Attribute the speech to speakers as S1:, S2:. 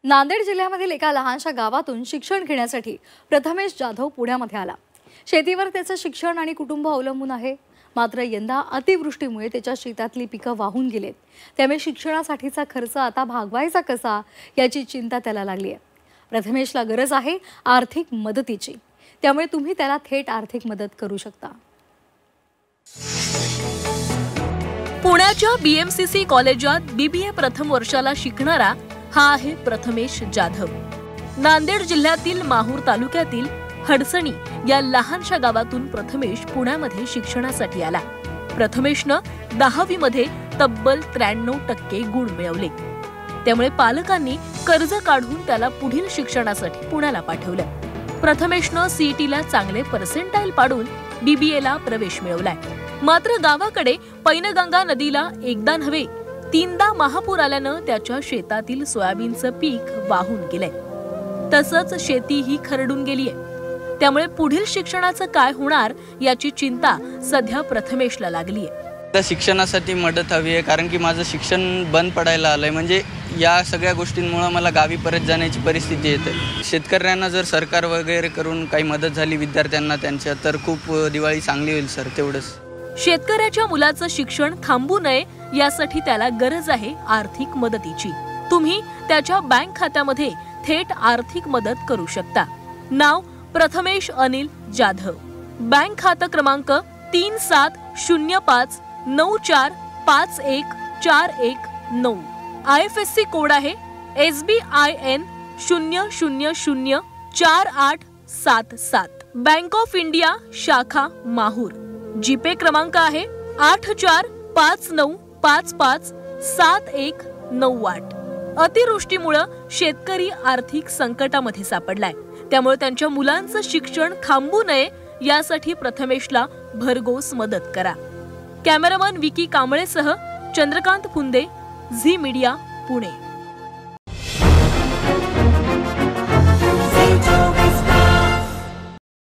S1: नांदेड जिल्ह्यामधील एका लहानशा गावातून शिक्षण घेण्यासाठी प्रथमेश जाधव पुण्यामध्ये आला। शेतीवर त्याचं शिक्षण आणि कुटुंब अवलंबून आहे। मात्र यंदा अतिवृष्टीमुळे त्याच्या शेतातली पिकं वाहून गेलेत। त्यामुळे शिक्षणासाठीचा खर्च आता भागवायचा कसा याची चिंता त्याला लागली आहे। प्रथमेशला गरज आहे आर्थिक मदतीची, त्यामुळे तुम्ही त्याला थेट आर्थिक मदत करू शकता।
S2: पुण्याच्या बीएमसीसी कॉलेजात बीबीए प्रथम वर्षाला शिकणारा हा आहे प्रथमेश जाधव। नांदेड जिल्ह्यातील माहूर तालुक्यातील हडसणी या लहानशा गावातून प्रथमेश पुण्यामध्ये शिक्षणासाठी आला। प्रथमेशनं 10वी मध्ये तब्बल 93% गुण मिळवले। त्यामुळे पालकांनी कर्ज काढून त्याला पुढील शिक्षणासाठी पुण्याला पाठवलं। प्रथमेशनं सीईटीला चांगले पर्सेंटाईल पाडून बीबीएला प्रवेश मिळवलाय। मात्र गावाकडे पैनगंगा नदीला एकदा नव्हे 3दा महापूर आल्यानं त्याच्या शेतातील सोयाबीनचं पीक वाहून गेलंय। तसंच शेती ही खरडून गेलीये। त्यामुळे पुढील शिक्षणाचं काय होणार याची चिंता सध्या प्रथमेशला लागलीये।
S3: त्या शिक्षणासाठी मदत हवी आहे, कारण की माझं शिक्षण बंद पडायला आलंय। म्हणजे या सगळ्या गोष्टींमुळे मला गावी परत जाण्याची परिस्थिती येते। शेतकऱ्यांना जर सरकार वगैरे करून काही मदत झाली विद्यार्थ्यांना त्यांच्या, तर खूप दिवाळी चांगली होईल सर। तेवढंच
S2: शेतकऱ्याच्या मुलाचं शिक्षण थांबू नये यासाठी त्याला गरज आहे आर्थिक मदतीची। तुम्ही त्याच्या बँक खात्यामध्ये थेट आर्थिक मदत करू शकता। नाव प्रथमेश अनिल जाधव, बँक खाता क्रमांक 370594514149, IFSC कोड आहे SBIN 0004877, बँक ऑफ इंडिया शाखा माहूर। जीपे क्रमांक आहे 8459557198। अतिवृष्टीमुळे शेतकरी आर्थिक संकटामध्ये सापडलाय। त्यामुळे त्यांच्या मुलांचं शिक्षण थांबू नये यासाठी प्रथमेशला भरघोस मदत करा। कॅमेरामन विकी कांबळेसह चंद्रकांत फुंदे, झी मीडिया, पुणे।